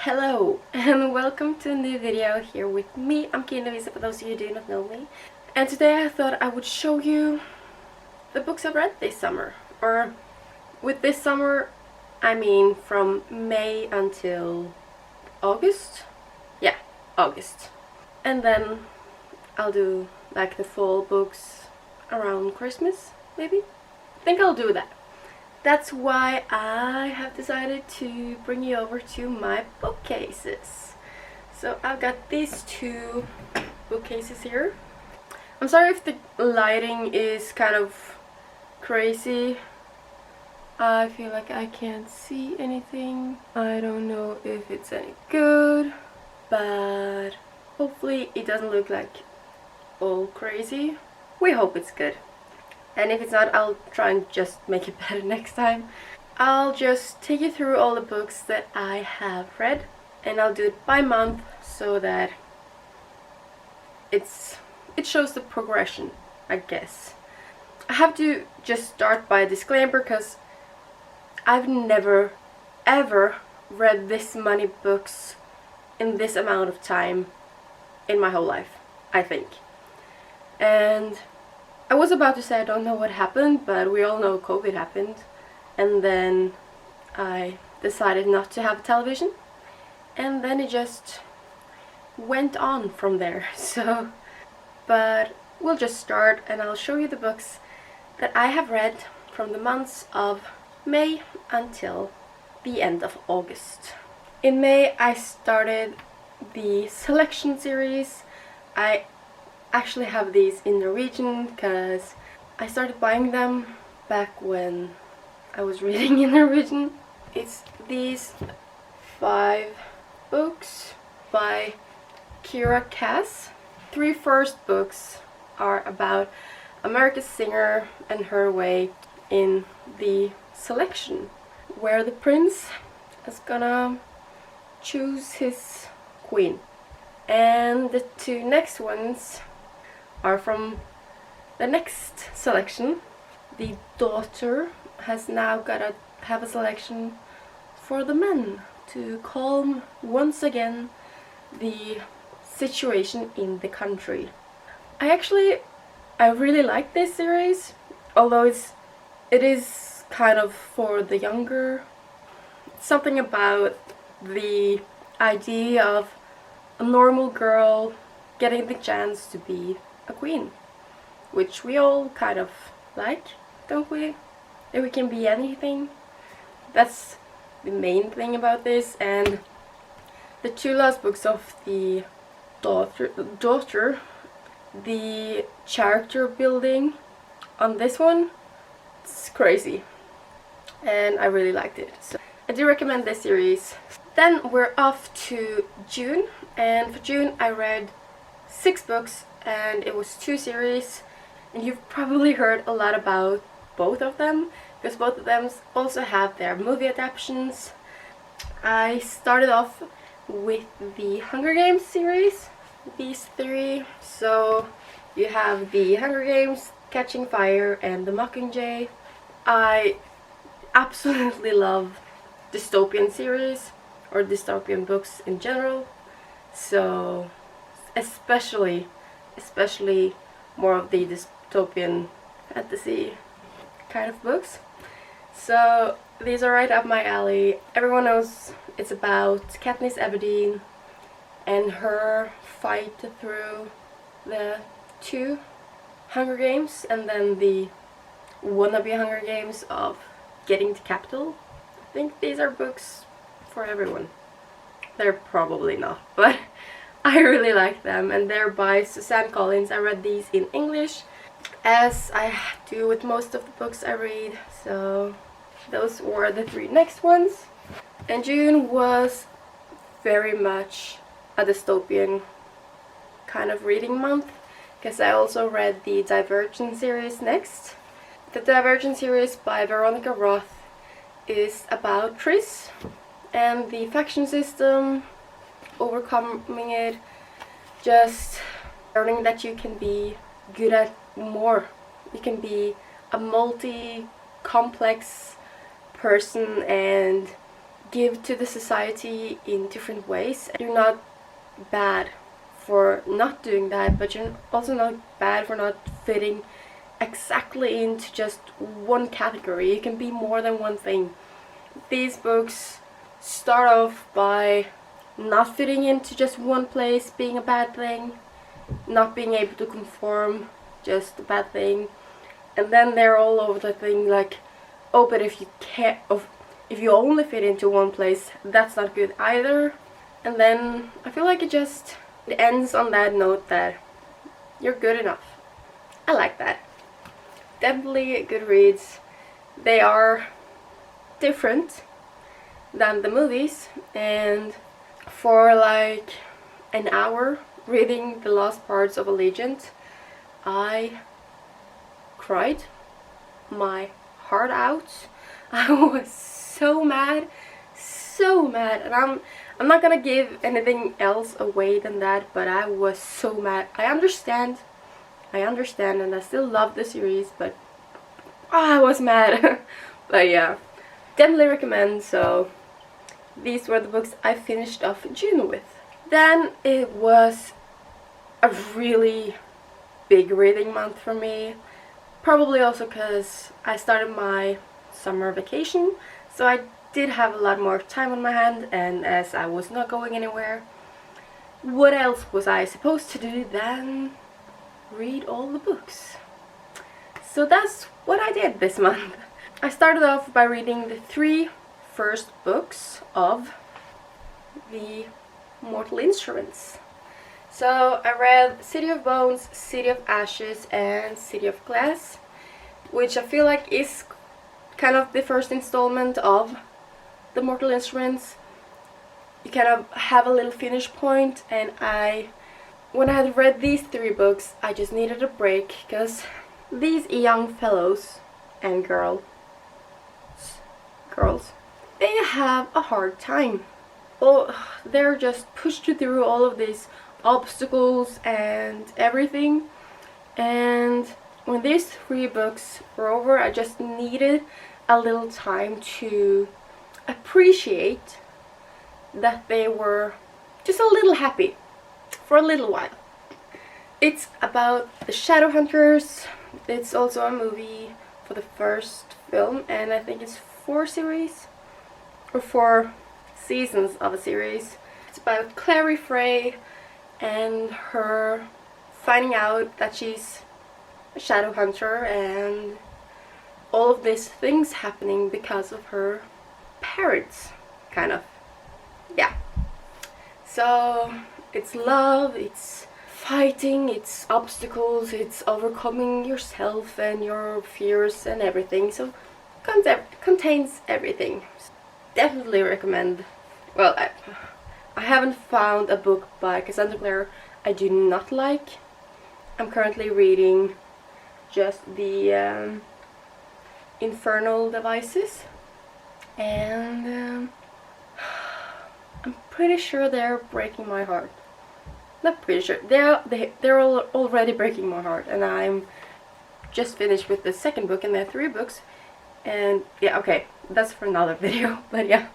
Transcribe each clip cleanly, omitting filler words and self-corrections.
Hello and welcome to a new video here with me. I'm Kine Lovise for those of you who do not know me. And today I thought I would show you the books I've read this summer. Or with this summer, I mean from May until August. Yeah, August. And then I'll do like the fall books around Christmas, maybe? I think I'll do that. That's why I have decided to bring you over to my bookcases. So I've got these two bookcases here. I'm sorry if the lighting is kind of crazy. I feel like I can't see anything. I don't know if it's any good, but hopefully it doesn't look like all crazy. We hope it's good. And if it's not, I'll try and just make it better next time. I'll just take you through all the books that I have read, and I'll do it by month so that it shows the progression, I guess. I have to just start by a disclaimer because I've never ever read this many books in this amount of time in my whole life, I think. And I was about to say I don't know what happened, but we all know COVID happened, and then I decided not to have television, and then it just went on from there. So, but we'll just start and I'll show you the books that I have read from the months of May until the end of August. In May I started the selection series. I actually have these in Norwegian because I started buying them back when I was reading in Norwegian. It's these 5 books by Kira Cass. 3 first books are about America's singer and her way in the selection, where the prince is gonna choose his queen. And the 2 next ones are from the next selection. The daughter has now got to have a selection for the men to calm once again the situation in the country. I really like this series, although it is kind of for the younger. Something about the idea of a normal girl getting the chance to be a queen, which we all kind of like, don't we? If we can be anything. That's the main thing about this. And the 2 last books of the daughter, the character building on this one, it's crazy, and I really liked it. So I do recommend this series. Then we're off to June, and for June I read 6 books, and it was 2 series, and you've probably heard a lot about both of them because both of them also have their movie adaptations. I started off with the Hunger Games series, these 3. So you have the Hunger Games, Catching Fire, and the Mockingjay. I absolutely love dystopian series or dystopian books in general, so especially more of the dystopian fantasy kind of books. So these are right up my alley. Everyone knows it's about Katniss Everdeen and her fight through the 2 Hunger Games and then the wannabe Hunger Games of getting to Capitol. I think these are books for everyone. They're probably not, but I really like them, and they're by Sosiale Collins. I read these in English, as I do with most of the books I read. So those were the 3 next ones. And June was very much a dystopian kind of reading month, because I also read the Divergent series next. The Divergent series by Veronica Roth is about Triss and the faction system, overcoming it, just learning that you can be good at more. You can be a multi-complex person and give to the society in different ways. You're not bad for not doing that, but you're also not bad for not fitting exactly into just one category. You can be more than one thing. These books start off by not fitting into just one place being a bad thing, not being able to conform, just a bad thing, and then they're all over the thing like, oh, but if you can't, if you only fit into one place, that's not good either. And then I feel like it ends on that note that you're good enough. I like that. Definitely GoodReads. They are different than the movies, and for like an hour reading the last parts of A Legend, I cried my heart out. I was so mad, and I'm not gonna give anything else away than that, but I was so mad. I understand, and I still love the series, but I was mad. But yeah, definitely recommend. So these were the books I finished off June with. Then it was a really big reading month for me, probably also because I started my summer vacation, so I did have a lot more time on my hand, and as I was not going anywhere, what else was I supposed to do than read all the books? So that's what I did this month. I started off by reading the 3 first books of the Mortal Instruments. So I read City of Bones, City of Ashes, and City of Glass, which I feel like is kind of the first installment of the Mortal Instruments. You kind of have a little finish point, and when I had read these 3 books, I just needed a break, because these young fellows and girls, they have a hard time. Oh, they're just pushed through all of these obstacles and everything, and when these 3 books were over, I just needed a little time to appreciate that they were just a little happy for a little while. It's about the Shadowhunters. It's also a movie for the first film, and I think it's 4 series or 4 seasons of a series. It's about Clary Frey and her finding out that she's a Shadowhunter, and all of these things happening because of her parents, kind of. Yeah. So it's love, it's fighting, it's obstacles, it's overcoming yourself and your fears and everything. So contains everything. Definitely recommend. Well, I haven't found a book by Cassandra Clare I do not like. I'm currently reading just the Infernal Devices, and I'm pretty sure they're breaking my heart. Not pretty sure, they're already breaking my heart, and I'm just finished with the second book, and there are 3 books, and yeah, okay, that's for another video. But yeah,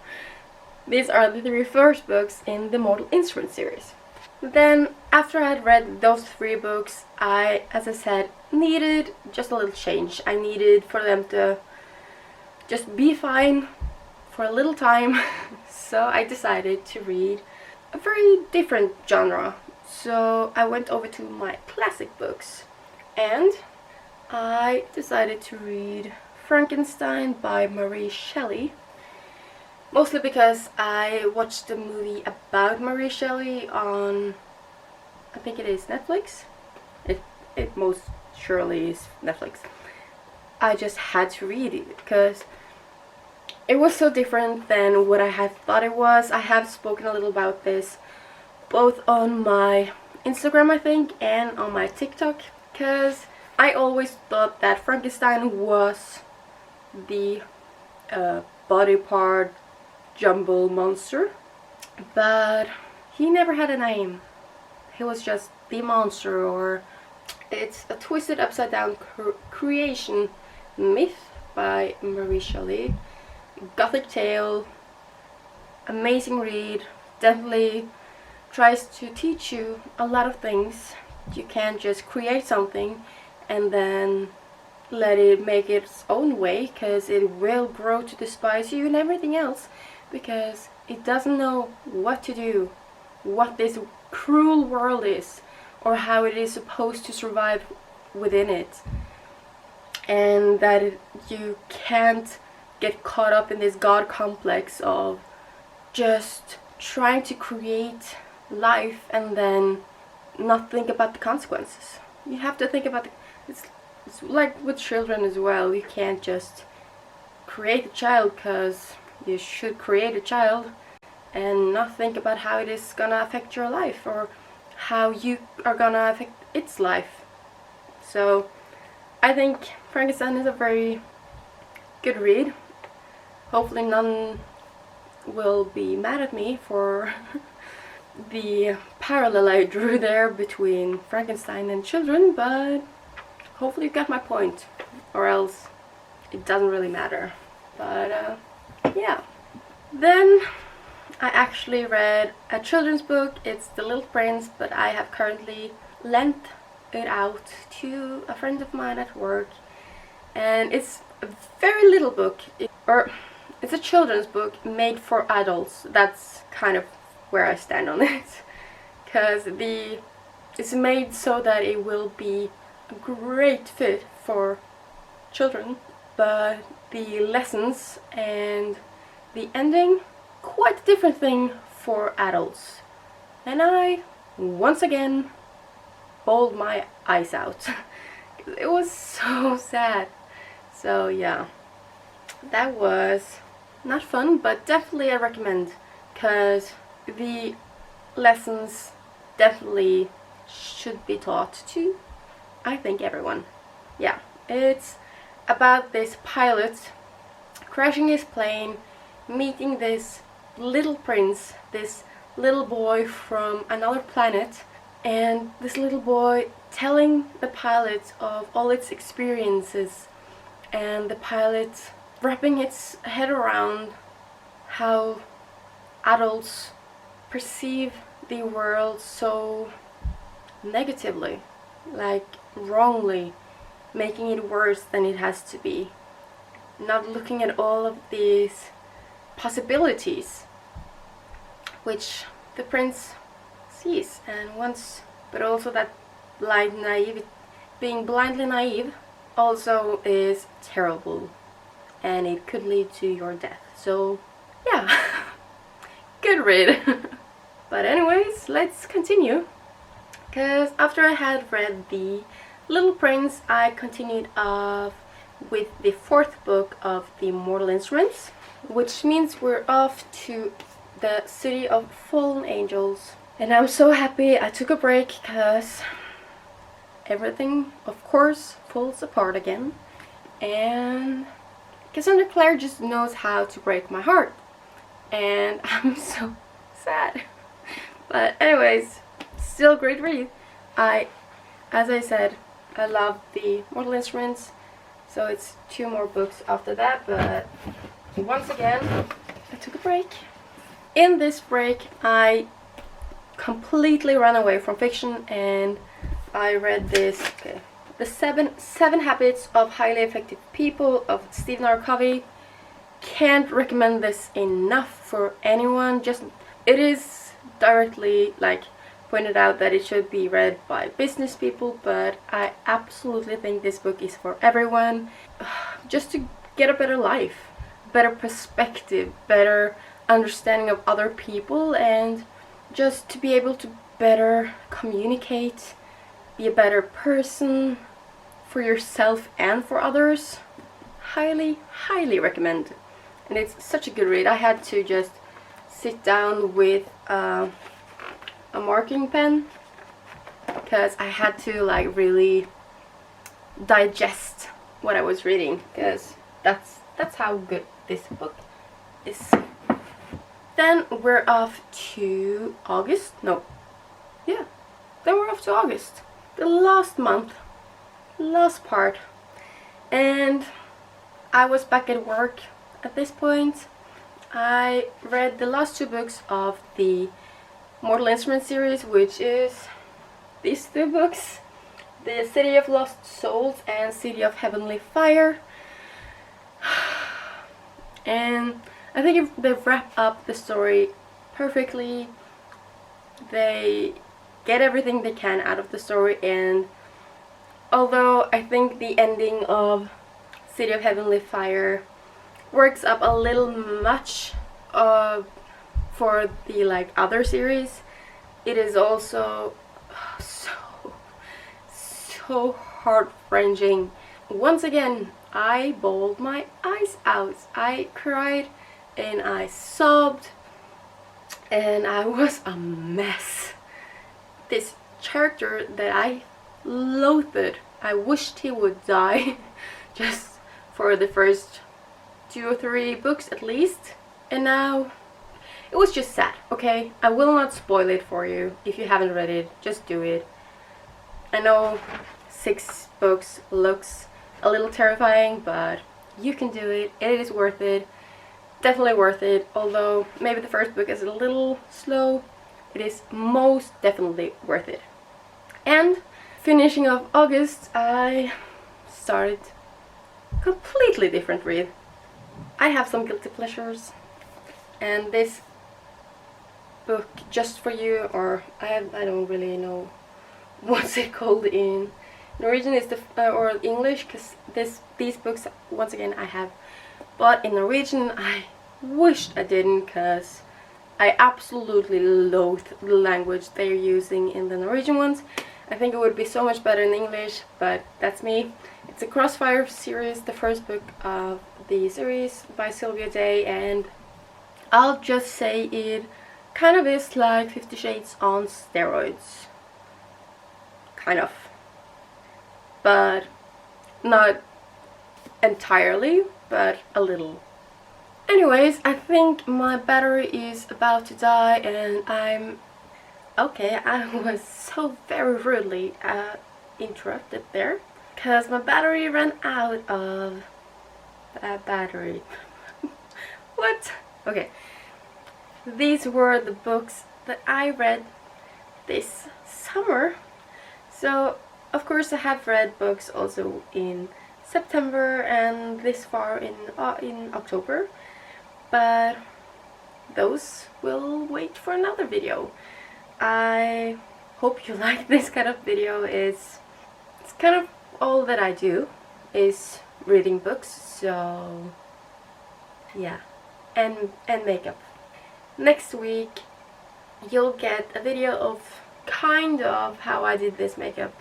these are the 3 first books in the Mortal Instruments series. Then, after I had read those 3 books, I, as I said, needed just a little change. I needed for them to just be fine for a little time. So I decided to read a very different genre. So I went over to my classic books, and I decided to read Frankenstein by Mary Shelley. Mostly because I watched the movie about Mary Shelley on, I think it is Netflix. It most surely is Netflix. I just had to read it because it was so different than what I had thought it was. I have spoken a little about this both on my Instagram, I think, and on my TikTok, because I always thought that Frankenstein was the body part jumble monster, but he never had a name. He was just the monster, or it's a twisted upside down creation myth by Mary Shelley. Gothic tale, amazing read. Definitely tries to teach you a lot of things. You can't just create something and then let it make its own way, because it will grow to despise you and everything else, because it doesn't know what to do, what this cruel world is, or how it is supposed to survive within it. And that you can't get caught up in this god complex of just trying to create life and then not think about the consequences. You have to think about it's like with children as well. You can't just create a child because you should create a child and not think about how it is gonna affect your life or how you are gonna affect its life. So I think Frankenstein is a very good read. Hopefully none will be mad at me for the parallel I drew there between Frankenstein and children, but hopefully you got my point, or else it doesn't really matter. But yeah. Then I actually read a children's book. It's The Little Prince, but I have currently lent it out to a friend of mine at work, and it's a very little book, it's a children's book made for adults. That's kind of where I stand on it, because it's made so that it will be a great fit for children, but the lessons and the ending, quite a different thing for adults. And I, once again, bawled my eyes out. It was so sad. So yeah, that was not fun, but definitely I recommend, because the lessons definitely should be taught to, I think, everyone. Yeah, it's about this pilot crashing his plane, meeting this little prince, this little boy from another planet, and this little boy telling the pilot of all its experiences, and the pilot wrapping its head around how adults perceive the world so negatively, like wrongly, making it worse than it has to be, not looking at all of these possibilities which the prince sees and wants, but also that being blindly naive also is terrible, and it could lead to your death. So yeah, good read. But anyways, let's continue, because after I had read The Little Prince, I continued off with the fourth book of The Mortal Instruments, which means we're off to the City of Fallen Angels. And I'm so happy I took a break, because everything, of course, falls apart again. And Cassandra Clare just knows how to break my heart. And I'm so sad. But anyways, still great read. As I said, I love The Mortal Instruments. So it's 2 more books after that, but once again, I took a break. In this break, I completely ran away from fiction, and I read this, The Seven Habits of Highly Effective People of Stephen R. Covey. Can't recommend this enough for anyone. It is directly pointed out that it should be read by business people, but I absolutely think this book is for everyone. Just to get a better life, better perspective, better understanding of other people, and just to be able to better communicate, be a better person for yourself and for others. Highly, highly recommend. And it's such a good read. I had to just sit down with a marking pen, because I had to really digest what I was reading, because that's how good this book is. Then we're off to August. No. Yeah. Then we're off to August. The last month. Last part. And I was back at work at this point. I read the last 2 books of the Mortal Instruments series, which is these 2 books, The City of Lost Souls and City of Heavenly Fire. And I think they wrap up the story perfectly. They get everything they can out of the story, and although I think the ending of City of Heavenly Fire works up a little much for the other series, it is also so heart-wrenching. Once again, I bawled my eyes out. I cried and I sobbed and I was a mess. This character that I loathed, I wished he would die just for the first 2 or 3 books at least. And now it was just sad, okay? I will not spoil it for you. If you haven't read it, just do it. I know 6 books looks a little terrifying, but you can do it. It is worth it. Definitely worth it. Although maybe the first book is a little slow, it is most definitely worth it. And finishing off August, I started completely different read. I have some guilty pleasures, and this book, Just For You, or I don't really know what's it called in Norwegian, is or English, because these books, once again, I have bought in Norwegian. I wished I didn't, because I absolutely loathe the language they're using in the Norwegian ones. I think it would be so much better in English, but that's me. It's a Crossfire series, the first book of the series by Sylvia Day, and I'll just say it kind of is like 50 Shades on steroids. Kind of. But not entirely, but a little. Anyways, I think my battery is about to die and I'm... Okay, I was so very rudely interrupted there, because my battery ran out of battery. What? Okay. These were the books that I read this summer. So, of course, I have read books also in September and this far in October, but those will wait for another video. I hope you like this kind of video. It's kind of all that I do is reading books, so yeah, and makeup. Next week you'll get a video of kind of how I did this makeup.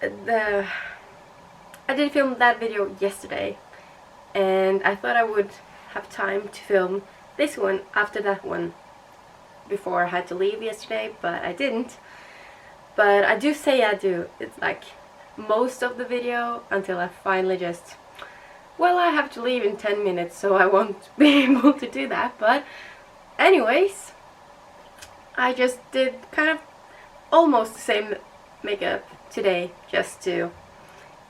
I did film that video yesterday, and I thought I would have time to film this one after that one before I had to leave yesterday, but I didn't. But I do say I do. It's like most of the video until I finally just... Well, I have to leave in 10 minutes, so I won't be able to do that. But anyways, I just did kind of almost the same makeup today, just to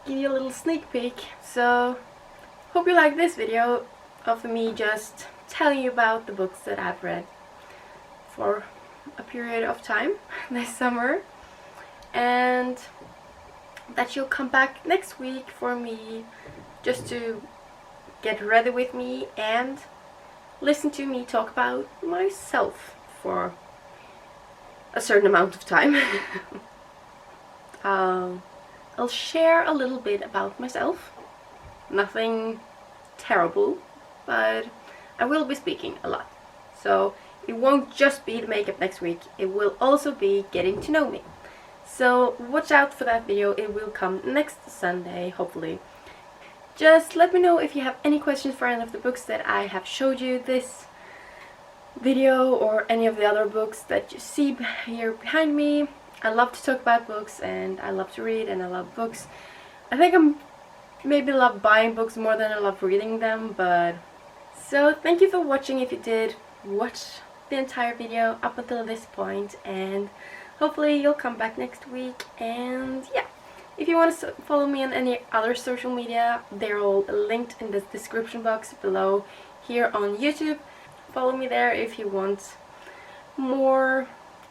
give you a little sneak peek. So, hope you like this video of me just telling you about the books that I've read for a period of time this summer, and that you'll come back next week for me just to get ready with me and listen to me talk about myself for a certain amount of time. I'll share a little bit about myself. Nothing terrible, but I will be speaking a lot. So it won't just be the makeup next week, it will also be getting to know me. So watch out for that video, it will come next Sunday, hopefully. Just let me know if you have any questions for any of the books that I have showed you this video, or any of the other books that you see here behind me. I love to talk about books, and I love to read, and I love books. I think I maybe love buying books more than I love reading them, but... So thank you for watching if you did watch the entire video up until this point, and hopefully you'll come back next week. And yeah, if you want to follow me on any other social media, they're all linked in the description box below here on YouTube. follow me there if you want more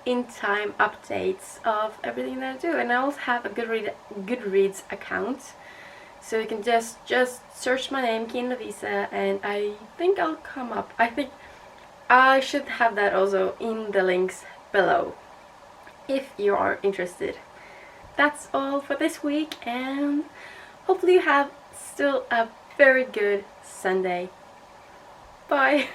in-time updates of everything that I do. And I also have a GoodReads account, so you can just search my name, Kine Lovise, and I think I'll come up. I think I should have that also in the links below if you are interested. That's all for this week, and hopefully you have still a very good Sunday. Bye!